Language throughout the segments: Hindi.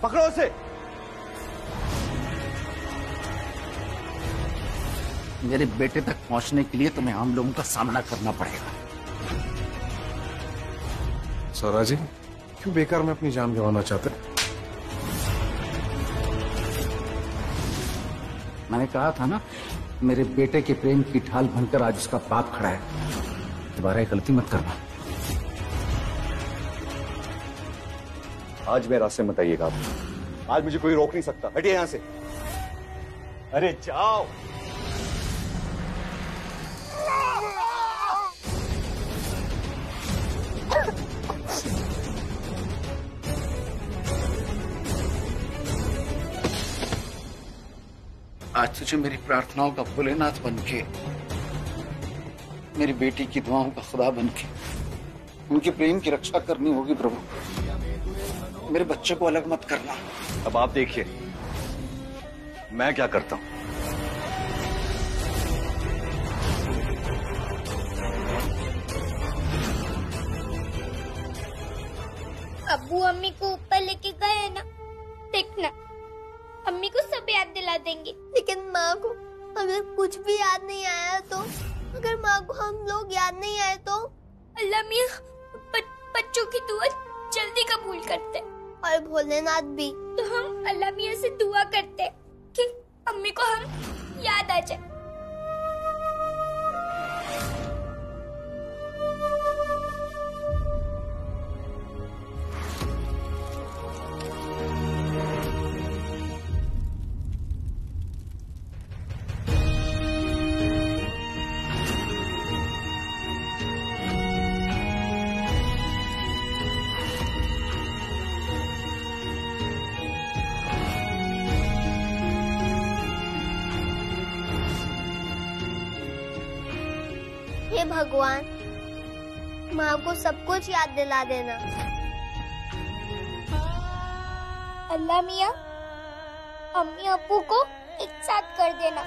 पकड़ो उसे। मेरे बेटे तक पहुंचने के लिए तुम्हें हम लोगों का सामना करना पड़ेगा। सौरा जी, क्यों बेकार में अपनी जान गंवाना चाहते? मैंने कहा था ना, मेरे बेटे के प्रेम की ढाल बनकर आज उसका बाप खड़ा है। दोबारा ये गलती मत करना। आज मेरे रास्ते मत आइएगा आप। आज मुझे कोई रोक नहीं सकता। हटिए यहां से। अरे जाओ। आज तुझे मेरी प्रार्थनाओं का भोलेनाथ बनके, मेरी बेटी की दुआओं का खुदा बनके उनके प्रेम की रक्षा करनी होगी प्रभु। मेरे बच्चे को अलग मत करना। अब आप देखिए मैं क्या करता हूं। अब्बू अम्मी को ऊपर लेके गए हैं ना, देखना अम्मी को सब याद दिला देंगे। लेकिन माँ को अगर कुछ भी याद नहीं आया तो, अगर माँ को हम लोग याद नहीं आए तो? अल्लाह मियां बच्चों की दुआ जल्दी कबूल करते, और भोलेनाथ भी। तो हम अल्लाह मियां से दुआ करते कि अम्मी को हम याद आ जाए। हे भगवान, माँ को सब कुछ याद दिला देना। अल्लाह मियां अम्मी अब्बू को एक साथ कर देना।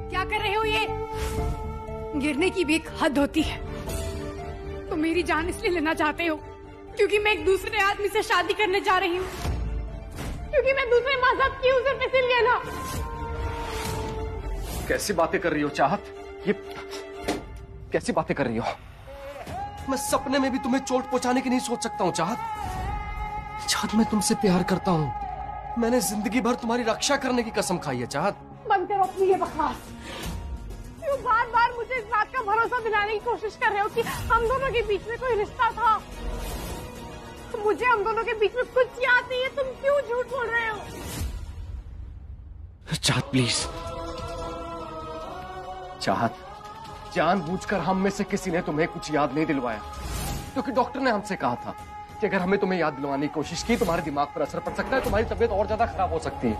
क्या कर रहे हो ये? गिरने की भी एक हद होती है। तुम मेरी जान इसलिए लेना चाहते हो क्योंकि मैं एक दूसरे आदमी से शादी करने जा रही हूँ, क्योंकि मैं दूसरे मजहब की हूँ, सिर्फ इसीलिए ना। कैसी बातें कर रही हो चाहत? ये कैसी बातें कर रही हो? मैं सपने में भी तुम्हें चोट पहुंचाने की नहीं सोच सकता हूँ चाहत। चाहत, मैं तुमसे प्यार करता हूँ। मैंने जिंदगी भर तुम्हारी रक्षा करने की कसम खाई है चाहत। बंद करो अपनी ये बकवास। क्यों बार बार मुझे इस बात का भरोसा दिलाने की कोशिश कर रहे हो कि हम दोनों के बीच में कोई रिश्ता था? मुझे हम दोनों के बीच में कुछ याद नहीं है। तुम क्यों झूठ बोल रहे हो? चाहत प्लीज। चाहत, जानबूझकर हम में से किसी ने तुम्हें कुछ याद नहीं दिलवाया, क्योंकि डॉक्टर ने हमसे कहा था कि अगर हमें तुम्हें याद दिलवाने की कोशिश की तुम्हारे दिमाग पर असर पड़ सकता है, तुम्हारी तबीयत और ज्यादा खराब हो सकती है।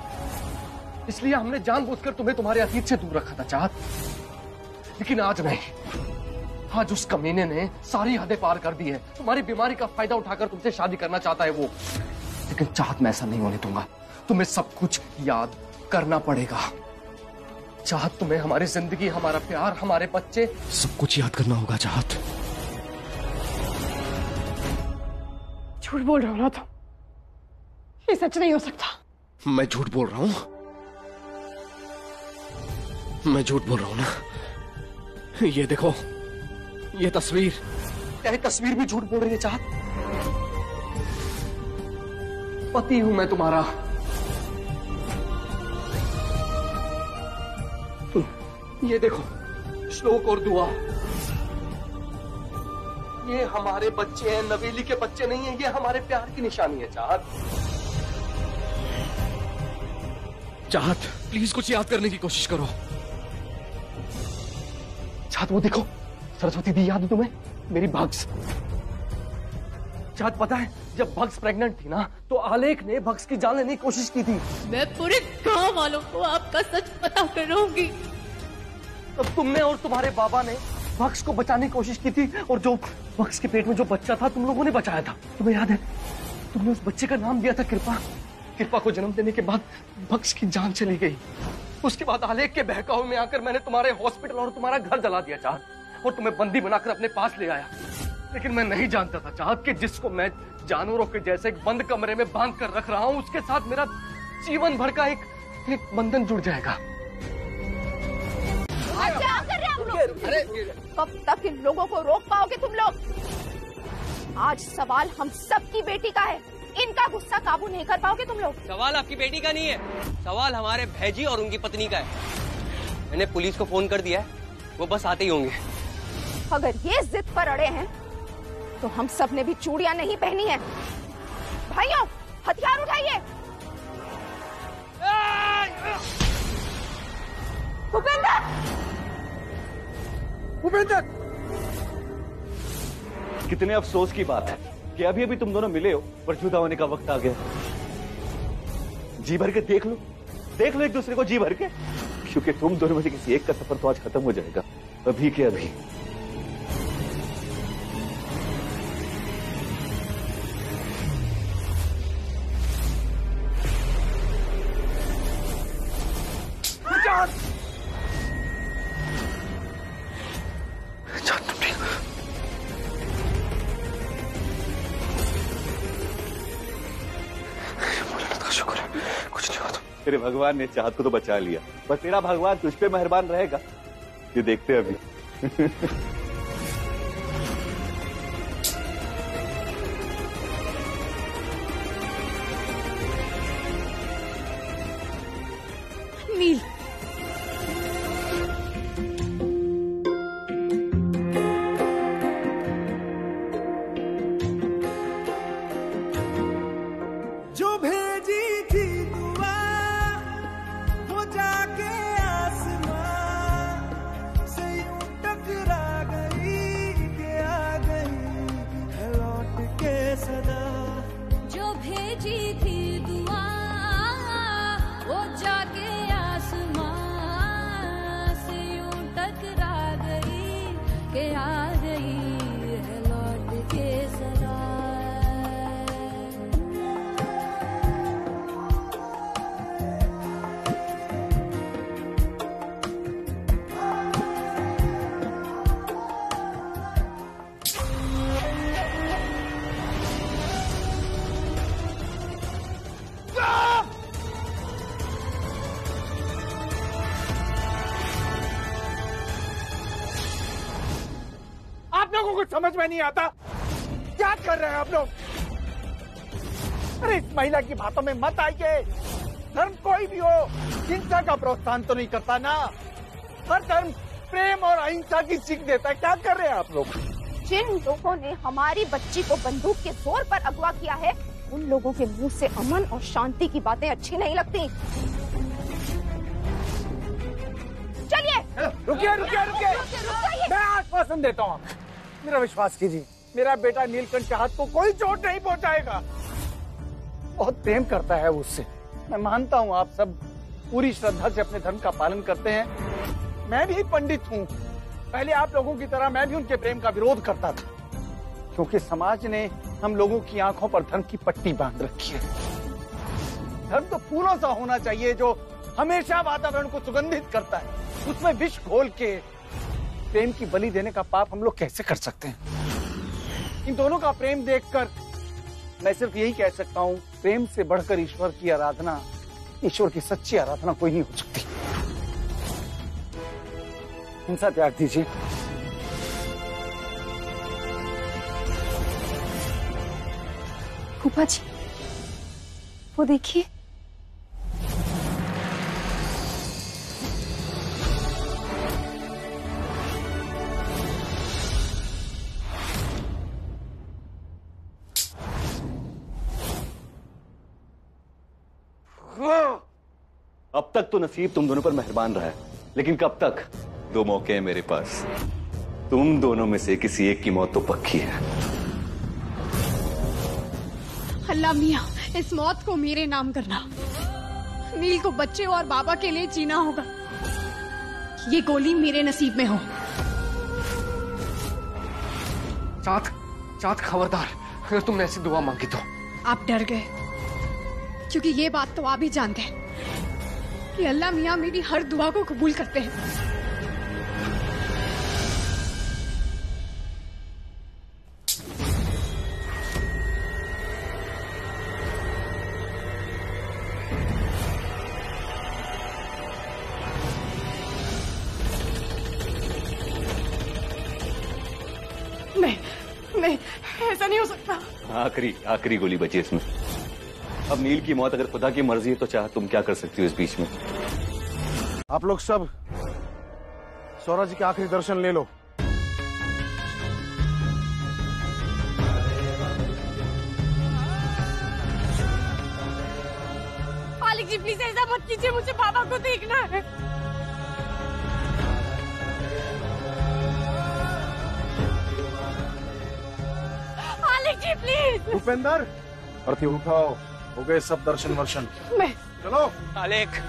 इसलिए हमने जानबूझकर तुम्हें तुम्हारे अतीत से दूर रखा था चाहत। लेकिन आज नहीं। आज उस कमीने ने सारी हदें पार कर दी है। तुम्हारी बीमारी का फायदा उठाकर तुमसे शादी करना चाहता है वो। लेकिन चाहत, मैं ऐसा नहीं होने दूंगा। तुम्हें सब कुछ याद करना पड़ेगा। चाहत, तुम्हें हमारी जिंदगी, हमारा प्यार, हमारे बच्चे, सब कुछ याद करना होगा चाहत। झूठ बोल रहा हो ना तुम? ये सच नहीं हो सकता। मैं झूठ बोल रहा हूं? मैं झूठ बोल रहा हूं ना? ये देखो, ये तस्वीर, क्या तस्वीर भी झूठ बोल रही है चाहत? पति हूं मैं तुम्हारा। ये देखो, श्लोक और दुआ। ये हमारे बच्चे हैं, नवेली के बच्चे नहीं हैं। ये हमारे प्यार की निशानी है चाहत। चाहत, प्लीज कुछ याद करने की कोशिश करो। चाहत, वो देखो, सरस्वती दी याद है तुम्हें? मेरी भग्स। चाहत, पता है जब भग्स प्रेग्नेंट थी ना, तो आलेख ने भग्स की जान लेने की कोशिश की थी। मैं पूरे गांव वालों को आपका सच पता करूंगी। तब तुमने और तुम्हारे बाबा ने भग्स को बचाने की कोशिश की थी, और जो भग्स के पेट में जो बच्चा था तुम लोगों ने बचाया था। तुम्हें याद है? तुमने उस बच्चे का नाम दिया था कृपा। कृपा को जन्म देने के बाद भग्स की जान चली गई। उसके बाद आलेख के बहकावे में आकर मैंने तुम्हारे हॉस्पिटल और तुम्हारा घर जला दिया चाहत। और तुम्हें बंदी बनाकर अपने पास ले आया। लेकिन मैं नहीं जानता था चाहत कि जिसको मैं जानवरों के जैसे एक बंद कमरे में बांध कर रख रहा हूं, उसके साथ मेरा जीवन भर का एक बंधन जुड़ जाएगा। क्या कर रहे हैं हम लोग? अरे कब तक इन लोगों को रोक पाओगे तुम लोग? आज सवाल हम सबकी बेटी का है, इनका गुस्सा काबू नहीं कर पाओगे तुम लोग। सवाल आपकी बेटी का नहीं है, सवाल हमारे भैजी और उनकी पत्नी का है। मैंने पुलिस को फोन कर दिया है, वो बस आते ही होंगे। अगर ये जिद पर अड़े हैं तो हम सब ने भी चूड़ियां नहीं पहनी है। भाइयों, हथियार उठाइए। भूपेंद्र! भूपेंद्र! कितने अफसोस की बात है कि अभी अभी तुम दोनों मिले हो पर जुदा होने का वक्त आ गया। जी भर के देख लो एक दूसरे को जी भर के, क्योंकि तुम दोनों में से किसी एक का सफर तो आज खत्म हो जाएगा, अभी के अभी। तेरे भगवान ने चाहत को तो बचा लिया, पर तेरा भगवान तुझ पे मेहरबान रहेगा, ये देखते अभी। नील, जो भेजी थी दुआ वो जाके आसमां से यूं टकरा गई कि आ गई है लौट के सदा। जो भेजी थी दुआ वो जाके आसमां से यूं टकरा गई कि आ गई है लौट के सदा। आप लोगों को समझ में नहीं आता क्या कर रहे हैं आप लोग? अरे इस महिला की बातों में मत आइए। धर्म कोई भी हो हिंसा का प्रोत्साहन तो नहीं करता ना। हर धर्म प्रेम और अहिंसा की सीख देता है। क्या कर रहे हैं आप लोग? जिन लोगों ने हमारी बच्ची को बंदूक के जोर पर अगवा किया है, उन लोगों के मुंह से अमन और शांति की बातें अच्छी नहीं लगती। चलिए। रुकिए रुकिए रुकिए, मैं आश्वासन देता हूँ आपको, मेरा विश्वास कीजिए, मेरा बेटा नीलकंठ चाहत को कोई चोट नहीं पहुंचाएगा। बहुत प्रेम करता है उससे। मैं मानता हूँ आप सब पूरी श्रद्धा से अपने धर्म का पालन करते हैं। मैं भी पंडित हूँ, पहले आप लोगों की तरह मैं भी उनके प्रेम का विरोध करता था, क्योंकि समाज ने हम लोगों की आंखों पर धर्म की पट्टी बांध रखी है। धर्म तो फूलों सा होना चाहिए जो हमेशा वातावरण को सुगंधित करता है। उसमें विष घोल के प्रेम की बलि देने का पाप हम लोग कैसे कर सकते हैं? इन दोनों का प्रेम देखकर मैं सिर्फ यही कह सकता हूँ, प्रेम से बढ़कर ईश्वर की आराधना, ईश्वर की सच्ची आराधना कोई नहीं हो सकती। हिंसा त्याग दीजिए। फूफा जी, वो देखिए। अब तक तो नसीब तुम दोनों पर मेहरबान रहा है, लेकिन कब तक? दो मौके हैं मेरे पास, तुम दोनों में से किसी एक की मौत तो पक्की है। अल्लाह मियां, इस मौत को मेरे नाम करना। नील को बच्चे और बाबा के लिए जीना होगा। ये गोली मेरे नसीब में हो। चाँद खबरदार, अगर तुमने ऐसी दुआ मांगी तो। आप डर गए, क्योंकि ये बात तो आप भी जानते हैं कि अल्लाह मियां मेरी हर दुआ को कबूल करते हैं। नहीं, ऐसा नहीं हो सकता। आखिरी गोली बची इसमें। अब नील की मौत अगर खुदा की मर्जी है तो चाह तुम क्या कर सकती हो इस बीच में? आप लोग सब सौरा जी के आखिरी दर्शन ले लो। मालिक जी प्लीज ऐसा मत कीजिए, मुझे बाबा को देखना है। मालिक जी प्लीज। भूपेंद्र, अर्थी उठाओ, हो गए सब दर्शन वर्शन। मैं चलो। आलेख,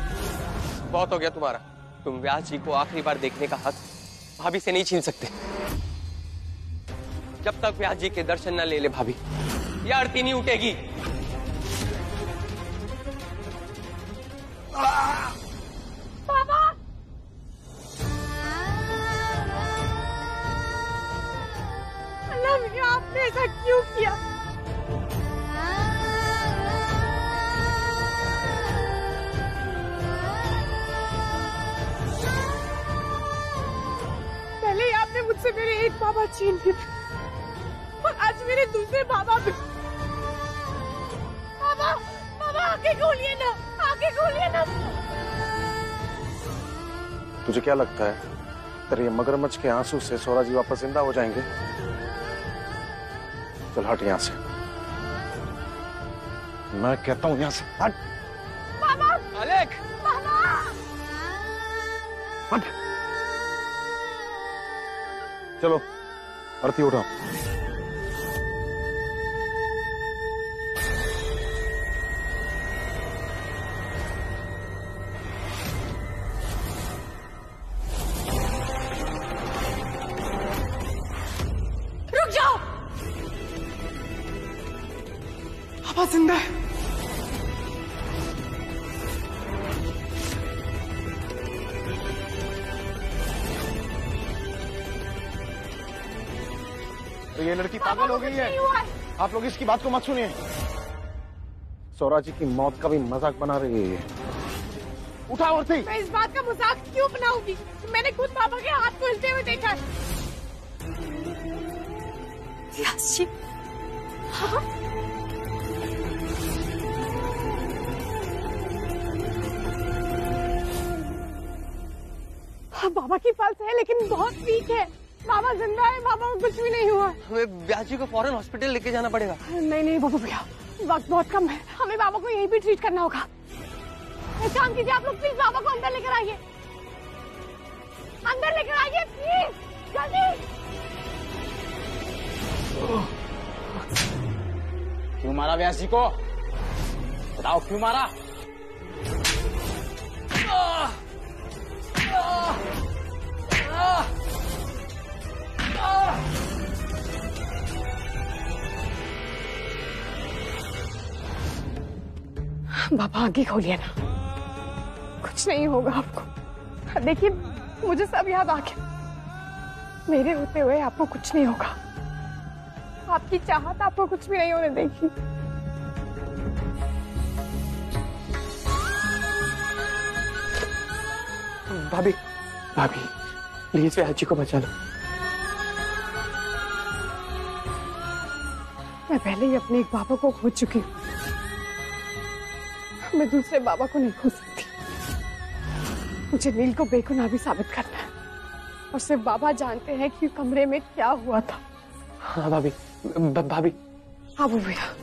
बहुत हो गया तुम्हारा। तुम व्यास जी को आखिरी बार देखने का हक भाभी से नहीं छीन सकते। जब तक व्यास जी के दर्शन न ले ले भाभी, यह आरती नहीं उठेगी। बाबा, अल्लाह मियां, आपने ऐसा क्यों किया? पहले ही आपने मुझसे मेरे एक बाबा छीन लिए और आज मेरे दूसरे बाबा भी। बाबा, बाबा आंखें खोलिए ना, आंखें खोलिए ना। तुझे क्या लगता है तेरे ये मगरमच्छ के आंसू से सौरा जी वापस जिंदा हो जाएंगे? चल हट यहाँ से, मैं कहता हूँ यहाँ से हट। बाबा, आलेख, बाबा, हट। चलो आरती उठाओ। रुक जाओ। बाबा जिंदा है। तो ये लड़की पागल हो गई है। आप लोग इसकी बात को मत सुनिए। सौरा जी की मौत का भी मजाक बना रही है ये। उठाओ आरती। मैं इस बात का मजाक क्यों बनाऊंगी? मैंने खुद बाबा के हाथ को हिलते हुए देखा है। व्यास जी, हाँ? बाबा की पल्स है लेकिन बहुत वीक है। बाबा जिंदा है, बाबा को कुछ भी नहीं हुआ। हमें व्यास जी को फौरन हॉस्पिटल लेके जाना पड़ेगा। नहीं बाबा भैया, वक्त बहुत कम है, हमें बाबा को यहीं भी ट्रीट करना होगा। एक काम कीजिए, आप लोग प्लीज बाबा को अंदर लेकर आइए, अंदर लेकर आइए प्लीज, जल्दी। क्यों मारा व्यास जी को? बताओ क्यों मारा? बाबा आगे खोलिए ना, कुछ नहीं होगा आपको। देखिए मुझे सब याद आ गया, मेरे होते हुए आपको कुछ नहीं होगा। आपकी चाहत आपको कुछ भी नहीं होने देगी। भाभी, भाभी प्लीज व्यास जी को बचा लो। मैं पहले ही अपने एक बाबा को खो चुकी हूँ, मैं दूसरे बाबा को नहीं खो सकती। मुझे नील को बेगुनाह भी साबित करना है और सिर्फ बाबा जानते हैं कि कमरे में क्या हुआ था। हाँ भाभी, भाभी। हाँ वो भैया,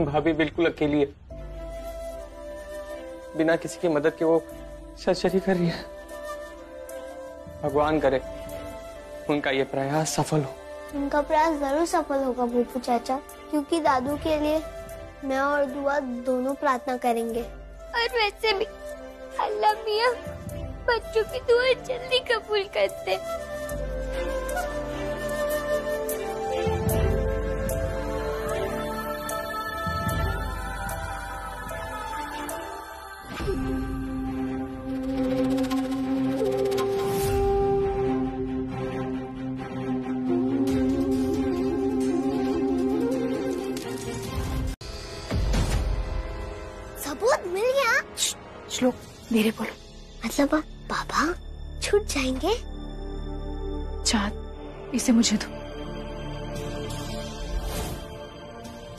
भाभी बिल्कुल अकेली है, बिना किसी की मदद के वो सर्जरी कर रही है। भगवान करे उनका ये प्रयास सफल हो। उनका प्रयास जरूर सफल होगा भूपू चाचा, क्योंकि दादू के लिए मैं और दुआ दोनों प्रार्थना करेंगे। और वैसे भी अल्लाह मियां बच्चों की दुआ जल्दी कबूल करते। सबूत मिल गया। श्लोक धीरे बोलो। मतलब पापा छूट जाएंगे? चाँद, इसे मुझे दो।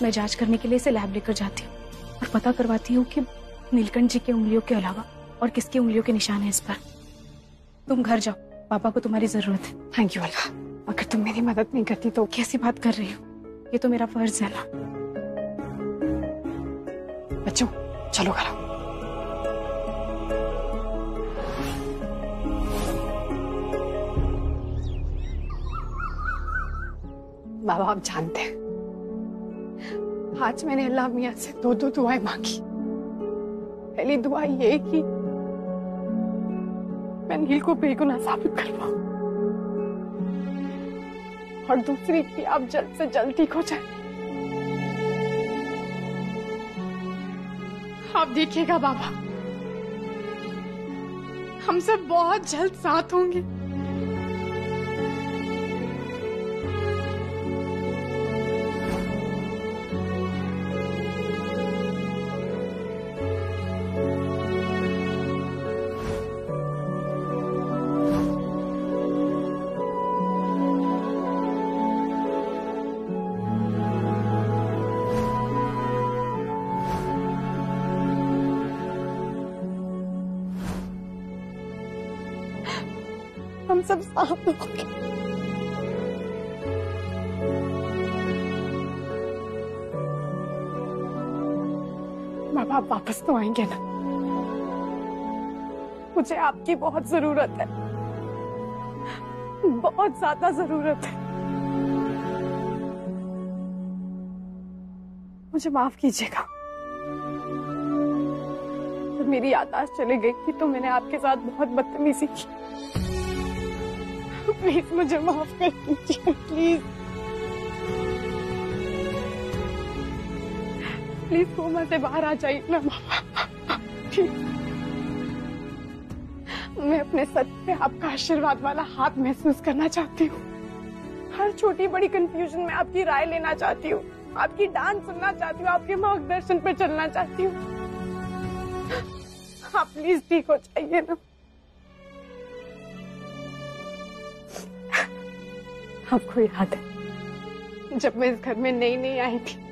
मैं जांच करने के लिए इसे लैब लेकर जाती हूँ और पता करवाती हूँ कि नीलकंठ जी के उंगलियों के अलावा और किसकी उंगलियों के निशान हैं इस पर। तुम घर जाओ, पापा को तुम्हारी जरूरत है। Thank you Alka. अगर तुम मेरी मदद नहीं करती तो कैसी बात कर रही हो? ये तो मेरा फर्ज है ना। बच्चों चलो घर आओ। बाबा आप जानते हैं आज मैंने अल्लाह मियां से दो दुआएं मांगी। पहली दुआ ये कि मैं नील को बेगुनाह साबित कर पाऊं और दूसरी कि आप जल्द से जल्द ठीक हो जाए। आप देखिएगा बाबा, हम सब बहुत जल्द साथ होंगे। हम सब साथ होंगे। बाबा आप वापस तो आएंगे ना? मुझे आपकी बहुत जरूरत है, बहुत ज्यादा जरूरत है। मुझे माफ कीजिएगा, जब मेरी याददाश्त चली गई थी तो मैंने आपके साथ बहुत बदतमीजी की। प्लीज मुझे माफ कर दीजिए, प्लीज प्लीज कोमा से बाहर आ जाइए ना बाबा। मैं अपने सच पे आपका आशीर्वाद वाला हाथ महसूस करना चाहती हूँ। हर छोटी बड़ी कंफ्यूजन में आपकी राय लेना चाहती हूँ, आपकी डांट सुनना चाहती हूँ, आपके मार्गदर्शन पे चलना चाहती हूँ। आप प्लीज ठीक हो जाइए ना। आपको याद है जब मैं इस घर में नई आई थी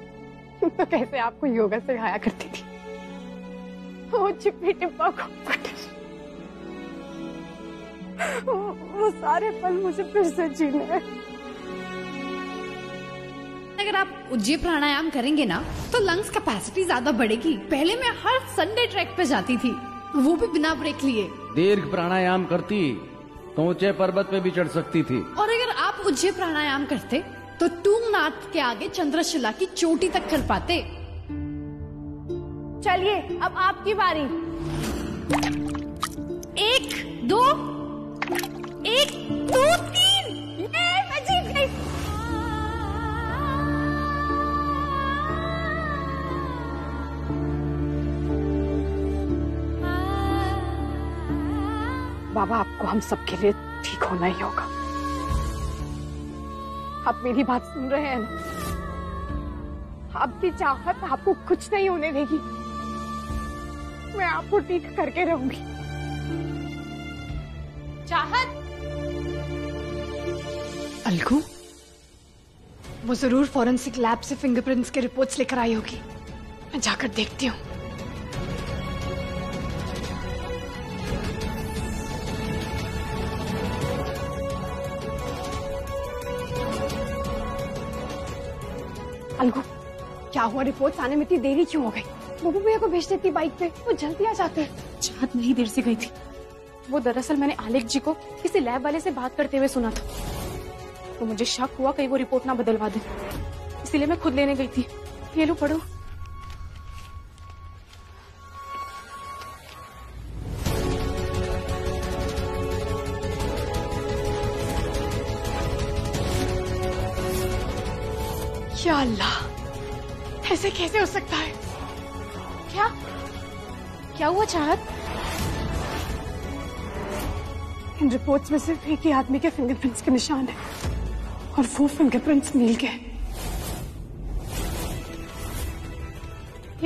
तो कैसे आपको योगा सिखाया करती थी? वो चिप्पी टिप्पा को वो सारे पल मुझे फिर से जीने हैं। अगर आप उज्जै प्राणायाम करेंगे ना तो लंग्स कैपेसिटी ज्यादा बढ़ेगी। पहले मैं हर संडे ट्रैक पे जाती थी, वो भी बिना ब्रेक लिए। दीर्घ प्राणायाम करती तो ऊंचे पर्वत पे भी चढ़ सकती थी। और अगर आप उज्जै प्राणायाम करते तो तुंगनाथ के आगे चंद्रशिला की चोटी तक कर पाते। चलिए अब आपकी बारी। 1 2 1 2 3 मैं जीत गई। बाबा आपको हम सबके लिए ठीक होना ही होगा। आप मेरी बात सुन रहे हैं ना? आपकी चाहत आपको कुछ नहीं होने देगी। मैं आपको ठीक करके रहूंगी। चाहत, अलगू वो जरूर फॉरेंसिक लैब से फिंगरप्रिंट्स के रिपोर्ट्स लेकर आई होगी। मैं जाकर देखती हूँ। अलगू क्या हुआ? रिपोर्ट्स आने में इतनी देरी क्यों हो गई? बब्बू भैया को भेज देती बाइक पे, वो जल्दी आ जाते। चाहत नहीं देर से गई थी। वो दरअसल मैंने आलेख जी को किसी लैब वाले से बात करते हुए सुना था, तो मुझे शक हुआ कहीं वो रिपोर्ट ना बदलवा दे, इसलिए मैं खुद लेने गई थी। ये लो पढ़ो। या अल्लाह, ऐसे कैसे हो सकता है? क्या हुआ चाहत? इन रिपोर्ट्स में सिर्फ एक ही आदमी के फिंगरप्रिंट्स के निशान है और वो फिंगरप्रिंट्स नील के।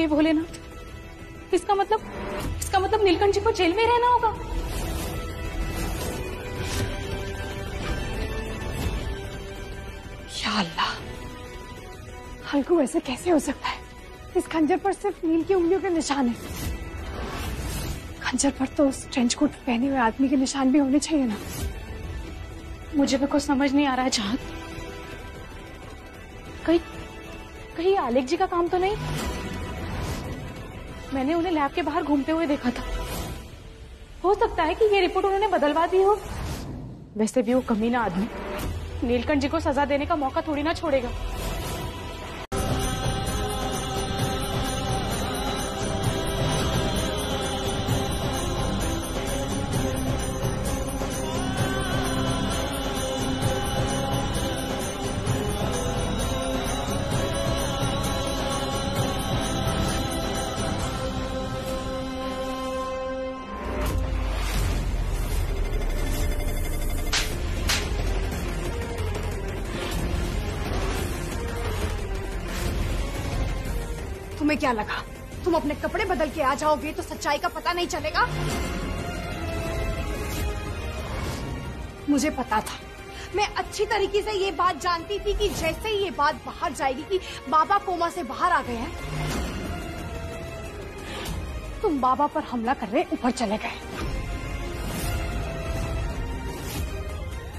ये भोलेनाथ, इसका मतलब नीलकंठ जी को जेल में रहना होगा। या अल्लाह, हल्कू ऐसे कैसे हो सकता है? इस खंजर पर सिर्फ नील की उंगलियों के निशान है। खंजर पर तो उस ट्रेंच कोट पहने हुए आदमी के निशान भी होने चाहिए ना। मुझे भी कुछ समझ नहीं आ रहा है चाहत। कहीं आलेख जी का काम तो नहीं? मैंने उन्हें लैब के बाहर घूमते हुए देखा था। हो सकता है कि ये रिपोर्ट उन्होंने बदलवा दी हो। वैसे भी वो कमीना आदमी नीलकंठ जी को सजा देने का मौका थोड़ी ना छोड़ेगा। तुम्हें क्या लगा तुम अपने कपड़े बदल के आ जाओगे तो सच्चाई का पता नहीं चलेगा? मुझे पता था, मैं अच्छी तरीके से ये बात जानती थी कि जैसे ही ये बात बाहर जाएगी कि बाबा कोमा से बाहर आ गए हैं, तुम बाबा पर हमला करने ऊपर चले गए।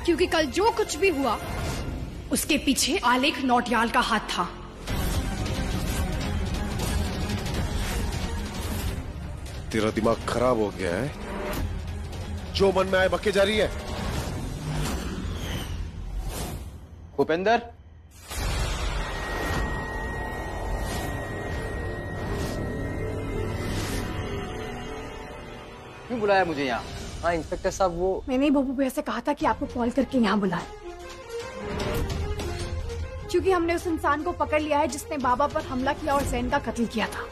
क्योंकि कल जो कुछ भी हुआ उसके पीछे आलेख नौटियाल का हाथ था। तेरा दिमाग खराब हो गया है? जो मन में आए बके जा रही है। भूपेंद्र, क्यों बुलाया मुझे यहाँ? हाँ इंस्पेक्टर साहब, वो मैंने ही बब्बू भैया से कहा था कि आपको कॉल करके यहाँ बुलाए, क्योंकि हमने उस इंसान को पकड़ लिया है जिसने बाबा पर हमला किया और जैन का कत्ल किया था।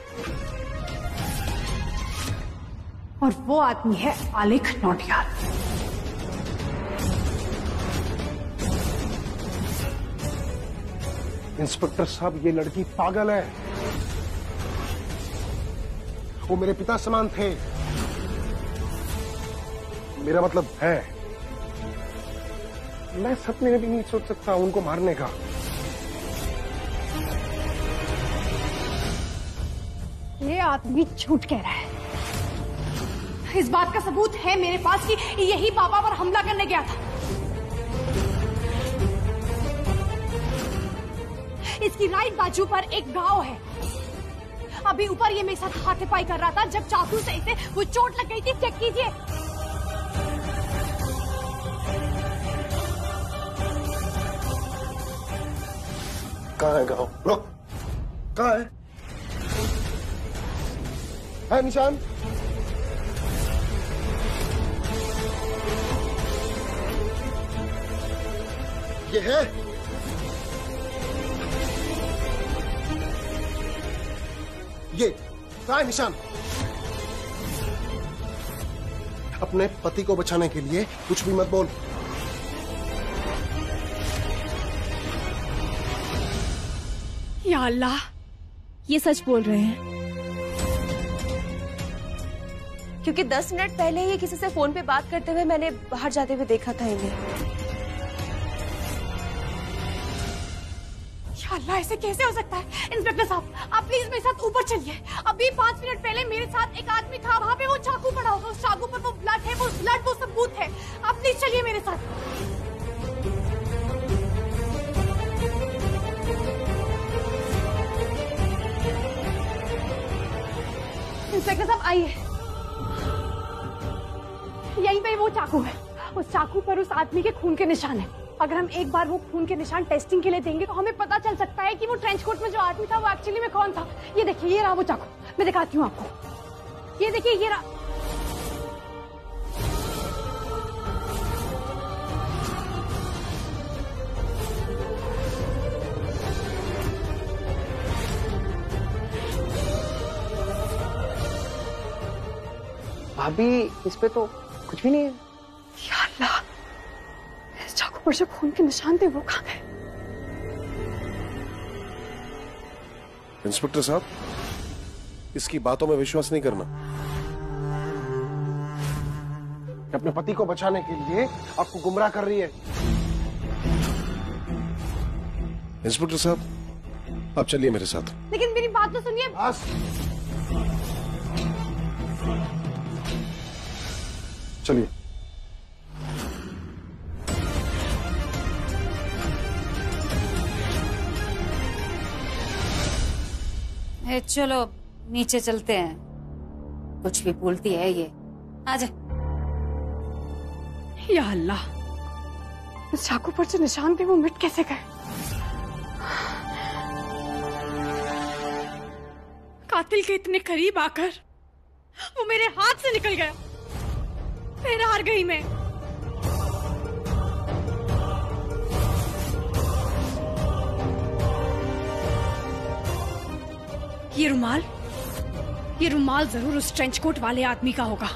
और वो आदमी है आलेख नौटियाल। इंस्पेक्टर साहब, ये लड़की पागल है। वो मेरे पिता समान थे। मेरा मतलब है, मैं सपने में भी नहीं सोच सकता उनको मारने का। ये आदमी झूठ कह रहा है। इस बात का सबूत है मेरे पास कि यही बाबा पर हमला करने गया था। इसकी राइट बाजू पर एक घाव है। अभी ऊपर ये मेरे साथ हाथापाई कर रहा था जब चाकू से इसे वो चोट लग गई थी। चेक कीजिए। कहाँ है घाव? रुक, कहाँ है निशान? ये है? ये कहाँ है निशान? अपने पति को बचाने के लिए कुछ भी मत बोल। या अल्लाह, ये सच बोल रहे हैं, क्योंकि 10 मिनट पहले ही किसी से फोन पे बात करते हुए मैंने बाहर जाते हुए देखा था इन्हें। या अल्लाह, ऐसे कैसे हो सकता है? इंस्पेक्टर साहब, आप प्लीज मेरे साथ ऊपर चलिए। अभी 5 मिनट पहले मेरे साथ एक आदमी था, वहाँ पे वो चाकू पड़ा होगा, उस चाकू पर वो ब्लड है, वो ब्लड वो सबूत है। आप प्लीज चलिए मेरे साथ। इंस्पेक्टर साहब आइए, यहीं पे वो चाकू है। उस चाकू पर उस आदमी के खून के निशान है। अगर हम एक बार वो खून के निशान टेस्टिंग के लिए देंगे तो हमें पता चल सकता है कि वो ट्रेंच कोट में जो आदमी था वो एक्चुअली में कौन था। ये देखिए, ये रहा वो चाकू। मैं दिखाती हूँ आपको। ये देखिए, ये रहा। भाभी इस पे तो कुछ भी नहीं है। या अल्लाह, इस चाकू पर जो खून के निशान थे वो कहाँ गए? इंस्पेक्टर साहब, इसकी बातों में विश्वास नहीं करना। अपने पति को बचाने के लिए आपको गुमराह कर रही है। इंस्पेक्टर साहब, आप चलिए मेरे साथ। लेकिन मेरी बात तो सुनिए। बस। चलिए। चलो नीचे चलते हैं, कुछ भी बोलती है ये। आजा। या अल्लाह, इस चाकू पर जो निशान थे वो मिट कैसे गए? कातिल के इतने करीब आकर वो मेरे हाथ से निकल गया। फिर हार गई मैं। ये रुमाल जरूर उस ट्रेंच कोट वाले आदमी का होगा।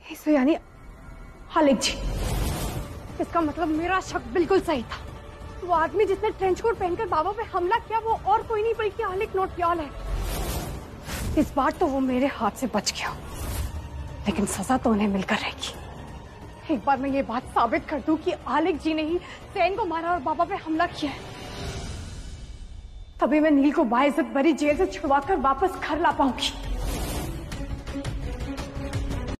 इसे यानी हालिक जी। इसका मतलब मेरा शक बिल्कुल सही था। वो आदमी जिसने ट्रेंच कोट पहनकर बाबा पे हमला किया वो और कोई नहीं बल्कि हालिक नौटियाल है। इस बार तो वो मेरे हाथ से बच गया, लेकिन सजा तो उन्हें मिलकर रहेगी। एक बार मैं ये बात साबित कर दूं कि आलिक जी ने ही सैन को मारा और बाबा पे हमला किया है, तभी मैं नील को बाइज्जत बरी जेल से छुड़वाकर वापस घर ला पाऊंगी।